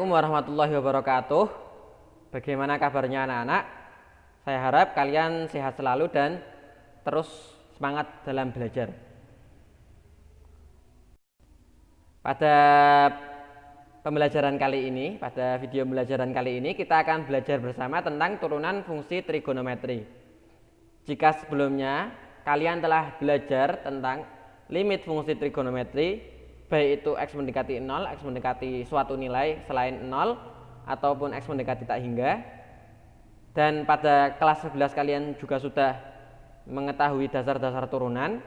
Assalamualaikum warahmatullahi wabarakatuh. Bagaimana kabarnya anak-anak? Saya harap kalian sehat selalu dan terus semangat dalam belajar. Pada video pembelajaran kali ini kita akan belajar bersama tentang turunan fungsi trigonometri. Jika sebelumnya kalian telah belajar tentang limit fungsi trigonometri, baik itu x mendekati 0, x mendekati suatu nilai selain 0, ataupun x mendekati tak hingga. Dan pada kelas 11 kalian juga sudah mengetahui dasar-dasar turunan.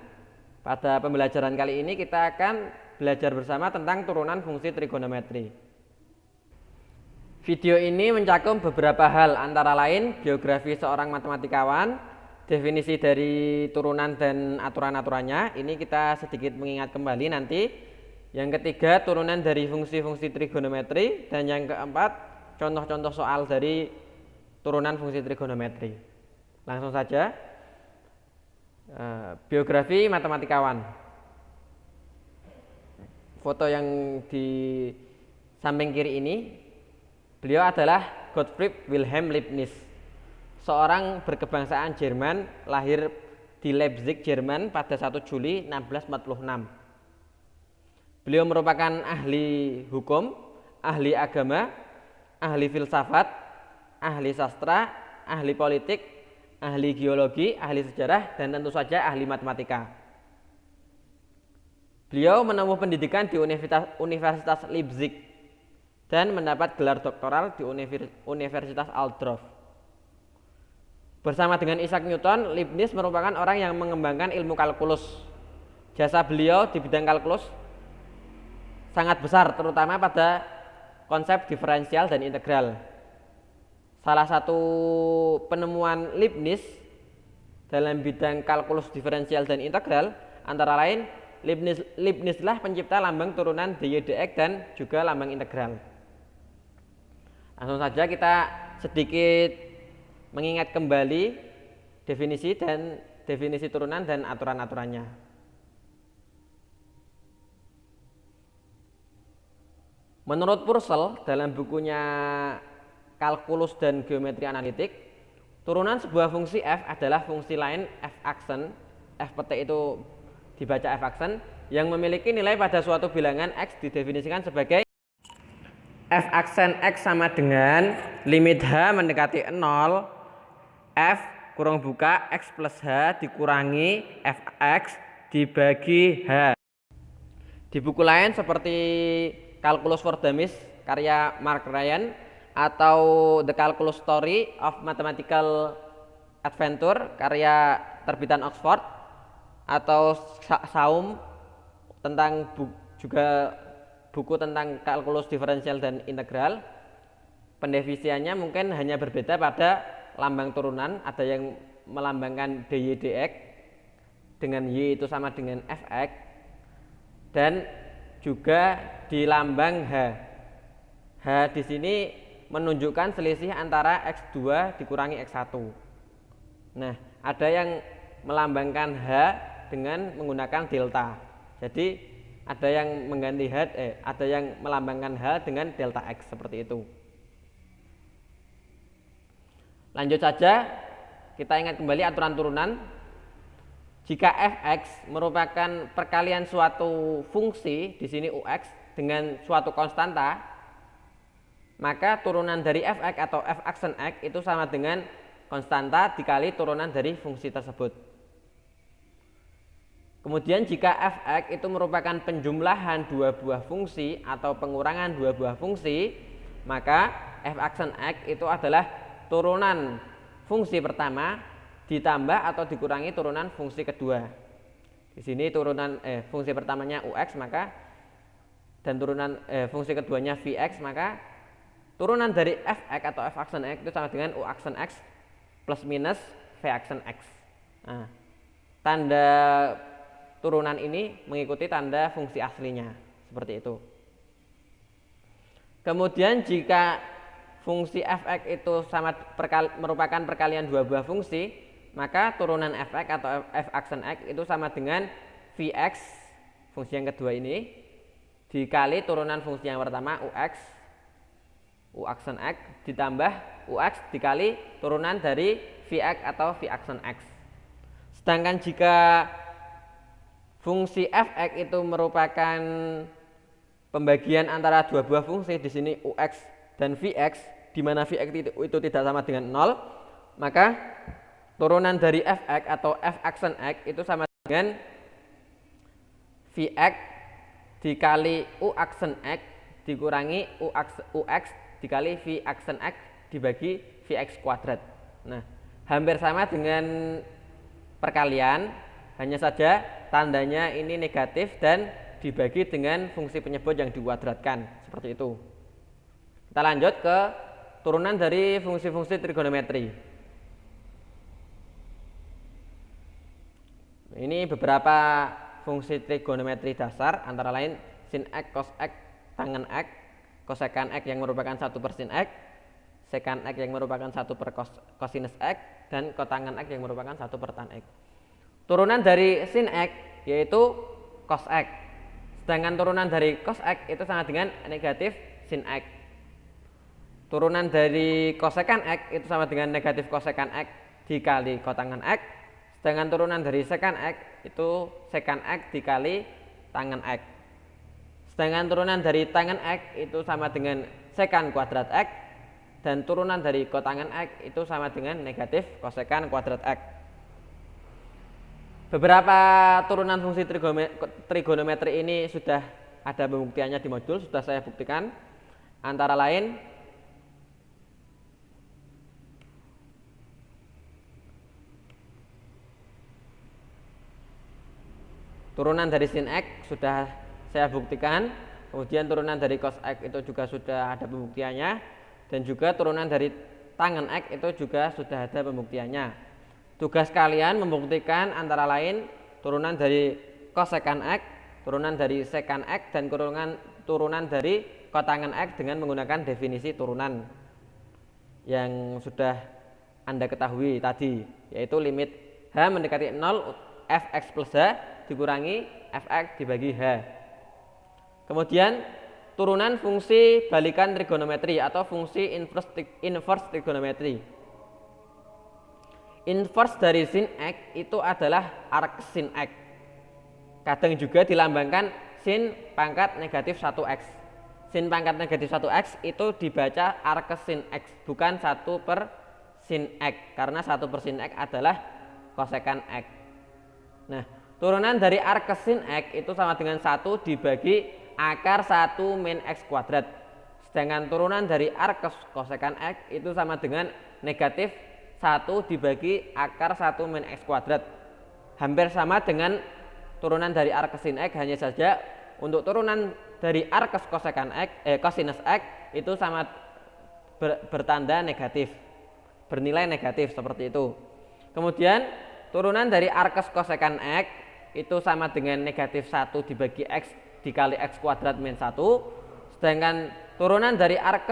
Pada pembelajaran kali ini kita akan belajar bersama tentang turunan fungsi trigonometri. Video ini mencakup beberapa hal, antara lain biografi seorang matematikawan, definisi dari turunan dan aturan-aturannya. Ini kita sedikit mengingat kembali nanti. Yang ketiga, turunan dari fungsi-fungsi trigonometri. Dan yang keempat, contoh-contoh soal dari turunan fungsi trigonometri. Langsung saja, biografi matematikawan. Foto yang di samping kiri ini, beliau adalah Gottfried Wilhelm Leibniz, seorang berkebangsaan Jerman, lahir di Leipzig, Jerman pada 1 Juli 1646. Beliau merupakan ahli hukum, ahli agama, ahli filsafat, ahli sastra, ahli politik, ahli geologi, ahli sejarah, dan tentu saja ahli matematika. Beliau menempuh pendidikan di Universitas Leipzig dan mendapat gelar doktoral di Universitas Altdorf. Bersama dengan Isaac Newton, Leibniz merupakan orang yang mengembangkan ilmu kalkulus. Jasa beliau di bidang kalkulus sangat besar, terutama pada konsep diferensial dan integral. Salah satu penemuan Leibniz dalam bidang kalkulus diferensial dan integral antara lain Leibniz lah pencipta lambang turunan dy dx dan juga lambang integral. Langsung saja kita sedikit mengingat kembali definisi turunan dan aturan-aturannya. Menurut Purcell dalam bukunya Kalkulus dan Geometri Analitik, turunan sebuah fungsi f adalah fungsi lain f aksen, f petik itu dibaca f aksen, yang memiliki nilai pada suatu bilangan x didefinisikan sebagai f aksen x sama dengan limit h mendekati 0, f kurang buka x plus h dikurangi fx dibagi h. Di buku lain seperti Calculus for Dummies karya Mark Ryan atau The Calculus Story of Mathematical Adventure karya terbitan Oxford, atau Saum tentang juga buku tentang kalkulus diferensial dan integral, pendefinisiannya mungkin hanya berbeda pada lambang turunan. Ada yang melambangkan dy dx dengan y itu sama dengan fx, dan juga di lambang H. H di sini menunjukkan selisih antara X2 dikurangi X1. Nah, ada yang melambangkan H dengan menggunakan delta. Jadi ada yang mengganti ada yang melambangkan H dengan delta X seperti itu. Lanjut saja, kita ingat kembali aturan turunan. Jika fx merupakan perkalian suatu fungsi, di sini ux, dengan suatu konstanta, maka turunan dari fx atau f aksen x itu sama dengan konstanta dikali turunan dari fungsi tersebut. Kemudian jika fx itu merupakan penjumlahan dua buah fungsi atau pengurangan dua buah fungsi, maka f aksen x itu adalah turunan fungsi pertama ditambah atau dikurangi turunan fungsi kedua. Di sini turunan fungsi pertamanya ux, maka dan turunan fungsi keduanya vx, maka turunan dari fx atau f aksen x itu sama dengan u aksen x plus minus v aksen x. Nah, tanda turunan ini mengikuti tanda fungsi aslinya, seperti itu. Kemudian jika fungsi fx itu merupakan perkalian dua buah fungsi, maka turunan fx atau f aksen x itu sama dengan vx, fungsi yang kedua ini, dikali turunan fungsi yang pertama ux U aksen X ditambah UX dikali turunan dari Vx atau V aksen X. Sedangkan jika fungsi fx itu merupakan pembagian antara dua buah fungsi, di sini ux dan vx, di mana vx itu tidak sama dengan 0, maka turunan dari fx atau f aksen x itu sama dengan vx dikali u aksen x dikurangi ux dikali v aksen x dibagi vx kuadrat. Nah, hampir sama dengan perkalian, hanya saja tandanya ini negatif dan dibagi dengan fungsi penyebut yang dikuadratkan, seperti itu. Kita lanjut ke turunan dari fungsi-fungsi trigonometri. Ini beberapa fungsi trigonometri dasar, antara lain sin x, cos x, tangen x, kosekan x yang merupakan 1 per sin x, sekan x yang merupakan 1 per cosinus x, dan kotangen x yang merupakan 1 per tan x. Turunan dari sin x yaitu cos x, sedangkan turunan dari cos x itu sama dengan negatif sin x. Turunan dari kosekan x itu sama dengan negatif kosekan x dikali kotangen x, sedangkan turunan dari sekan x itu sekan x dikali tangen x. Sedangkan turunan dari tangen x itu sama dengan sekan kuadrat x, dan turunan dari kotangen x itu sama dengan negatif kosekan kuadrat x. Beberapa turunan fungsi trigonometri ini sudah ada pembuktiannya di modul, sudah saya buktikan. Antara lain turunan dari sin x sudah saya buktikan, kemudian turunan dari cos x itu juga sudah ada pembuktiannya, dan juga turunan dari tangen x itu juga sudah ada pembuktiannya. Tugas kalian membuktikan antara lain turunan dari kosekan x, turunan dari sekan x, dan turunan dari kotangen x dengan menggunakan definisi turunan yang sudah Anda ketahui tadi, yaitu limit h mendekati 0 fx plus h dikurangi fx dibagi h. Kemudian turunan fungsi balikan trigonometri atau fungsi inverse trigonometri. Inverse dari sin x itu adalah arc sin x. Kadang juga dilambangkan sin pangkat negatif 1x. Sin pangkat negatif 1x itu dibaca arc sin x, bukan 1 per sin x, karena 1 per sin x adalah kosekan x. Nah, turunan dari arc sin x itu sama dengan 1 dibagi akar 1 min x kuadrat. Sedangkan turunan dari arc kosekan x itu sama dengan negatif 1 dibagi akar 1 min x kuadrat. Hampir sama dengan turunan dari arc sin x, hanya saja untuk turunan dari arc kosekan x, cosinus x itu sama bertanda negatif, bernilai negatif, seperti itu. Kemudian turunan dari arc kosekan x itu sama dengan negatif 1 dibagi x dikali x kuadrat min 1. Sedangkan turunan dari arc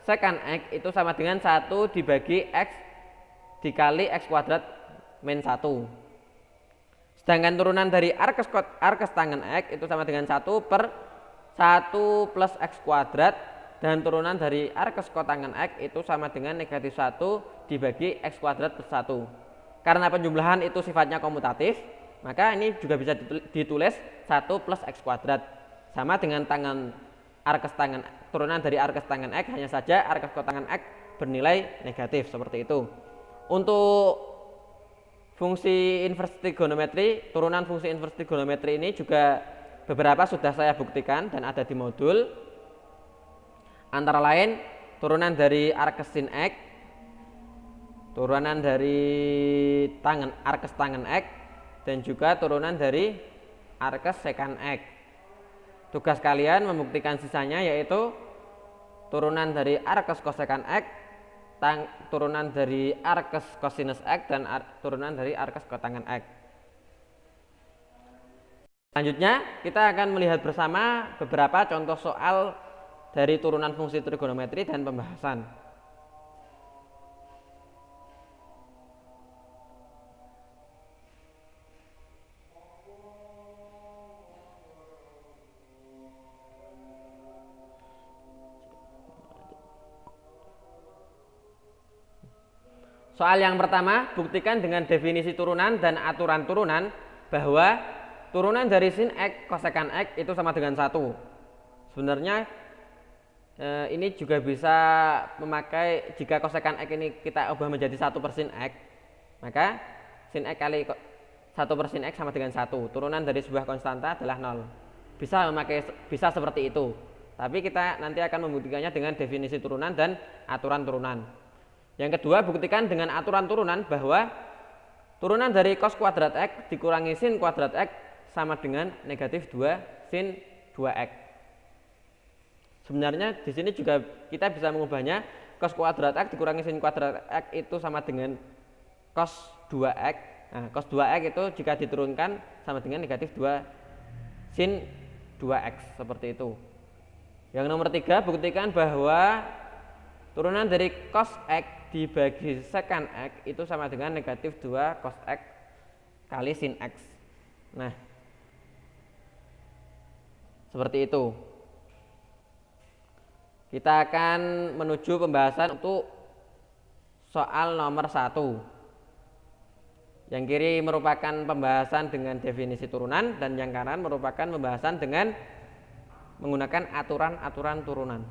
sekan x itu sama dengan 1 dibagi x dikali x kuadrat min 1. Sedangkan turunan dari arc tangen x itu sama dengan 1 per 1 plus x kuadrat, dan turunan dari arc kotangen x itu sama dengan negatif 1 dibagi x kuadrat plus 1. Karena penjumlahan itu sifatnya komutatif, maka ini juga bisa ditulis 1 plus x kuadrat, sama dengan turunan dari arc tangen x, hanya saja arc kotangen x bernilai negatif, seperti itu. Untuk fungsi inverse trigonometri, turunan fungsi inverse trigonometri ini juga beberapa sudah saya buktikan dan ada di modul. Antara lain turunan dari arc sin x, turunan dari arc tangen x, dan juga turunan dari arc sekan x. Tugas kalian membuktikan sisanya, yaitu turunan dari arc kosekan x, turunan dari arc cosinus x, dan turunan dari arc kotangen x. Selanjutnya kita akan melihat bersama beberapa contoh soal dari turunan fungsi trigonometri dan pembahasan. Soal yang pertama, buktikan dengan definisi turunan dan aturan turunan bahwa turunan dari sin X kosekan X itu sama dengan 1. Sebenarnya ini juga bisa memakai jika kosekan X ini kita ubah menjadi 1 per sin X, maka sin X kali 1 per sin X sama dengan 1. Turunan dari sebuah konstanta adalah 0. Bisa seperti itu. Tapi kita nanti akan membuktikannya dengan definisi turunan dan aturan turunan. Yang kedua, buktikan dengan aturan turunan bahwa turunan dari cos kuadrat X dikurangi sin kuadrat X sama dengan negatif 2 sin 2X. Sebenarnya di sini juga kita bisa mengubahnya, cos kuadrat X dikurangi sin kuadrat X itu sama dengan cos 2X. Nah, cos 2X itu jika diturunkan sama dengan negatif 2 sin 2X, seperti itu. Yang nomor 3, buktikan bahwa turunan dari cos X dibagi sekan X itu sama dengan negatif 2 cos X kali sin X. Nah, seperti itu. Kita akan menuju pembahasan untuk soal nomor 1. Yang kiri merupakan pembahasan dengan definisi turunan dan yang kanan merupakan pembahasan dengan menggunakan aturan-aturan turunan.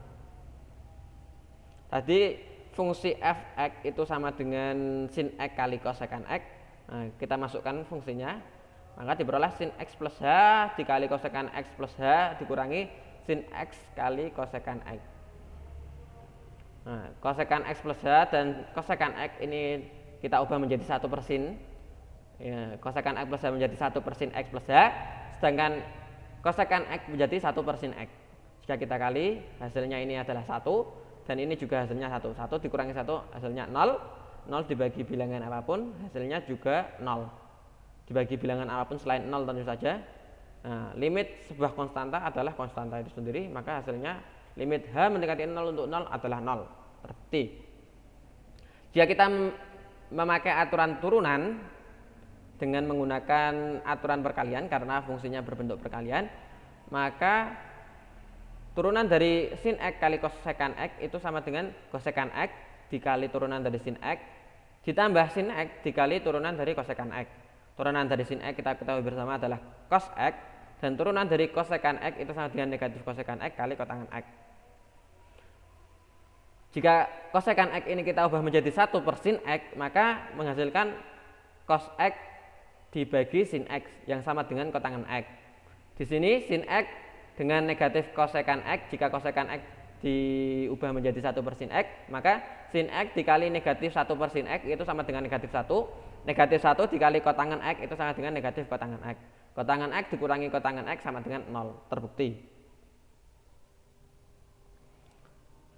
Tadi fungsi fx itu sama dengan sin x kali kosekan x. Nah, kita masukkan fungsinya, maka diperoleh sin x plus h dikali kosekan x plus h dikurangi sin x kali kosekan x. Nah, kosekan x plus h dan kosekan x ini kita ubah menjadi 1 per sin. Ya, kosekan x plus h menjadi 1 per sin x plus h, sedangkan kosekan x menjadi 1 per sin x. Jika kita kali, hasilnya ini adalah 1. Dan ini juga hasilnya 1. 1 dikurangi 1 hasilnya 0. 0 dibagi bilangan apapun hasilnya juga 0. Dibagi bilangan apapun selain 0 tentu saja. Nah, limit sebuah konstanta adalah konstanta itu sendiri, maka hasilnya limit h mendekati 0 untuk 0 adalah 0. Terbukti. Jika kita memakai aturan turunan dengan menggunakan aturan perkalian karena fungsinya berbentuk perkalian, maka turunan dari sin x kali kosekan x itu sama dengan kosekan x dikali turunan dari sin x ditambah sin x dikali turunan dari kosekan x. Turunan dari sin x kita ketahui bersama adalah cos x, dan turunan dari kosekan x itu sama dengan negatif kosekan x kali kotangan x. Jika kosekan x ini kita ubah menjadi 1 per sin x, maka menghasilkan cos x dibagi sin x yang sama dengan kotangan x. Di sini sin x dengan negatif kosekan x, jika kosekan x diubah menjadi 1 per sin x, maka sin x dikali negatif 1 per sin x itu sama dengan negatif 1. Negatif 1 dikali kotangan x itu sama dengan negatif kotangan x. Kotangan x dikurangi kotangan x sama dengan 0. Terbukti.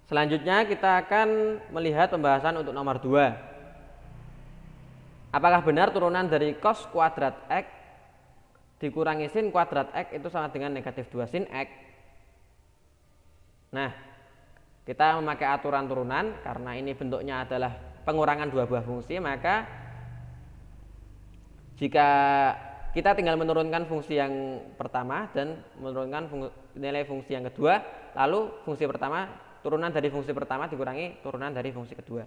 Selanjutnya kita akan melihat pembahasan untuk nomor 2. Apakah benar turunan dari cos kuadrat x dikurangi sin kuadrat x itu sama dengan negatif 2 sin x? Nah, kita memakai aturan turunan karena ini bentuknya adalah pengurangan dua buah fungsi, maka jika kita tinggal menurunkan fungsi yang pertama dan menurunkan nilai fungsi yang kedua, lalu fungsi pertama, turunan dari fungsi pertama dikurangi turunan dari fungsi kedua.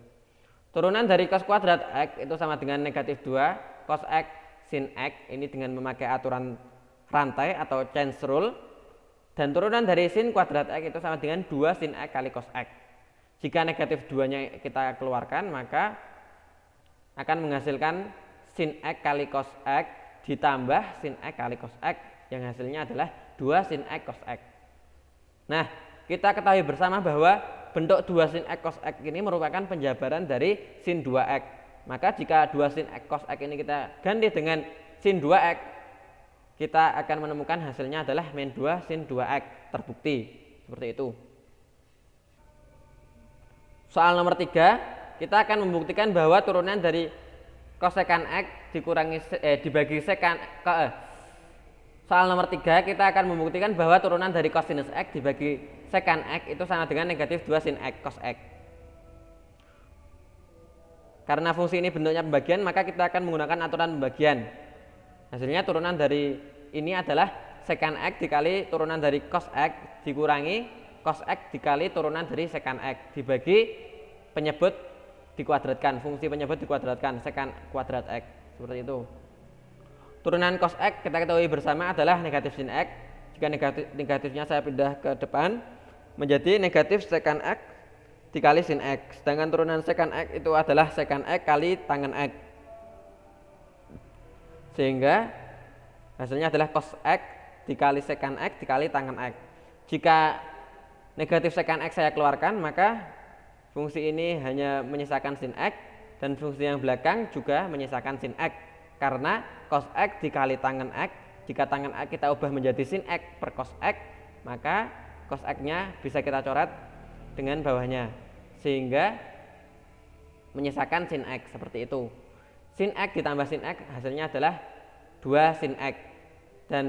Turunan dari cos kuadrat x itu sama dengan negatif 2 cos x sin x, ini dengan memakai aturan rantai atau chain rule, dan turunan dari sin kuadrat x itu sama dengan 2 sin x kali cos x. Jika negatif 2-nya kita keluarkan, maka akan menghasilkan sin x kali cos x ditambah sin x kali cos x yang hasilnya adalah 2 sin x cos x. Nah, kita ketahui bersama bahwa bentuk 2 sin x cos x ini merupakan penjabaran dari sin 2x. Maka jika 2 sin x cos x ini kita ganti dengan sin 2x, kita akan menemukan hasilnya adalah min 2 sin 2x. Terbukti. Seperti itu. Soal nomor 3, kita akan membuktikan bahwa turunan dari kosekan x dibagi sekan Soal nomor 3, kita akan membuktikan bahwa turunan dari kosinus x dibagi sekan x itu sama dengan negatif 2 sin x cos x. Karena fungsi ini bentuknya pembagian, maka kita akan menggunakan aturan pembagian. Hasilnya turunan dari ini adalah sekan x dikali turunan dari cos x dikurangi cos x dikali turunan dari sekan x dibagi penyebut dikuadratkan, fungsi penyebut dikuadratkan, secant kuadrat X, seperti itu. Turunan cos X kita ketahui bersama adalah negatif sin X. Jika negatifnya saya pindah ke depan menjadi negatif secant X dikali sin X. Sedangkan turunan secant X itu adalah secant X kali tangen X. Sehingga hasilnya adalah cos X dikali secant X dikali tangen X. Jika negatif secant X saya keluarkan, maka fungsi ini hanya menyisakan sin X dan fungsi yang belakang juga menyisakan sin X. Karena cos X dikali tangen X, jika tangen X kita ubah menjadi sin X per cos X, maka cos X-nya bisa kita coret dengan bawahnya. Sehingga menyisakan sin X seperti itu. Sin X ditambah sin X hasilnya adalah 2 sin X. Dan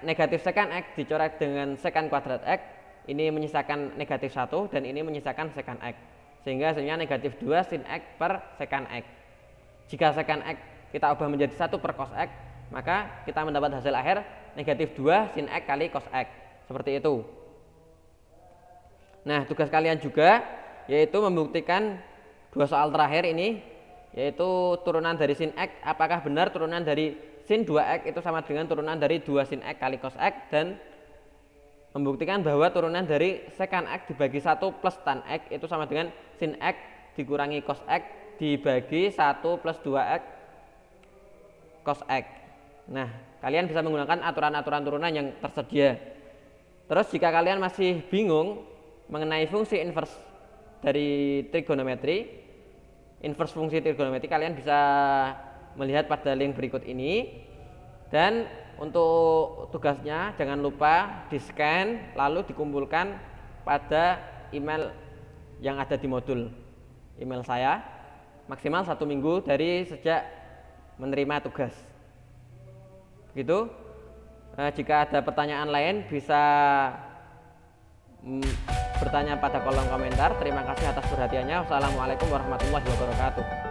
negatif secant X dicoret dengan secant kuadrat X, ini menyisakan negatif 1 dan ini menyisakan secant X. Sehingga hasilnya negatif 2 sin X per secant X. Jika secant X kita ubah menjadi 1 per cos X, maka kita mendapat hasil akhir negatif 2 sin X kali cos X. Seperti itu. Nah, tugas kalian juga yaitu membuktikan 2 soal terakhir ini, yaitu turunan dari sin X apakah benar turunan dari sin 2X itu sama dengan turunan dari 2 sin X kali cos X, dan membuktikan bahwa turunan dari secant X dibagi 1 plus tan X itu sama dengan sin X dikurangi cos X dibagi 1 plus 2X cos X. Nah, kalian bisa menggunakan aturan-aturan turunan yang tersedia. Terus jika kalian masih bingung mengenai fungsi inverse dari trigonometri, inverse fungsi trigonometri, kalian bisa melihat pada link berikut ini. Dan untuk tugasnya jangan lupa di scan lalu dikumpulkan pada email yang ada di modul email saya, maksimal 1 minggu dari sejak menerima tugas. Begitu. Jika ada pertanyaan lain bisa bertanya pada kolom komentar. Terima kasih atas perhatiannya. Wassalamualaikum warahmatullahi wabarakatuh.